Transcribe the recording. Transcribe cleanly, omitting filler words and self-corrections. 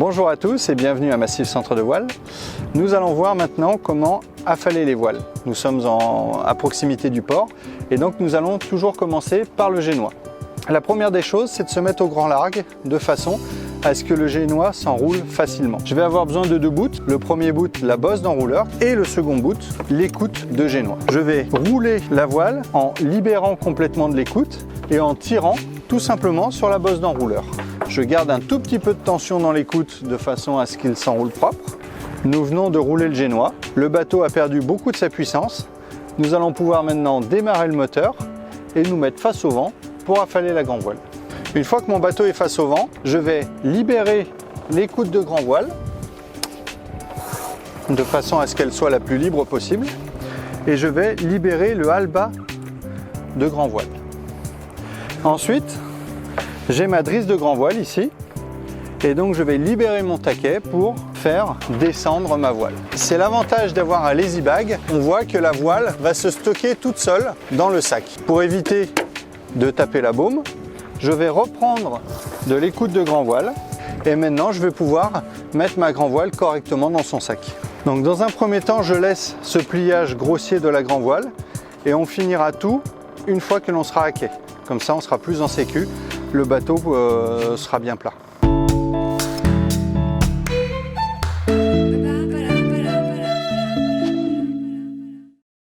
Bonjour à tous et bienvenue à Massif Centre de Voile. Nous allons voir maintenant comment affaler les voiles. Nous sommes à proximité du port et donc nous allons toujours commencer par le génois. La première des choses, c'est de se mettre au grand largue de façon à ce que le génois s'enroule facilement. Je vais avoir besoin de deux bouts. Le premier bout, la bosse d'enrouleur, et le second bout, l'écoute de génois. Je vais rouler la voile en libérant complètement de l'écoute et en tirant tout simplement sur la bosse d'enrouleur. Je garde un tout petit peu de tension dans l'écoute de façon à ce qu'il s'enroule propre. Nous venons de rouler le génois. Le bateau a perdu beaucoup de sa puissance. Nous allons pouvoir maintenant démarrer le moteur et nous mettre face au vent pour affaler la grand voile. Une fois que mon bateau est face au vent, je vais libérer l'écoute de grand voile de façon à ce qu'elle soit la plus libre possible et je vais libérer le halbas de grand voile. Ensuite, j'ai ma drisse de grand voile ici et donc je vais libérer mon taquet pour faire descendre ma voile. C'est l'avantage d'avoir un lazy bag. On voit que la voile va se stocker toute seule dans le sac. Pour éviter de taper la baume, je vais reprendre de l'écoute de grand voile et maintenant je vais pouvoir mettre ma grand voile correctement dans son sac. Donc dans un premier temps, je laisse ce pliage grossier de la grand voile et on finira tout une fois que l'on sera à quai. Comme ça, on sera plus en sécu, le bateau sera bien plat.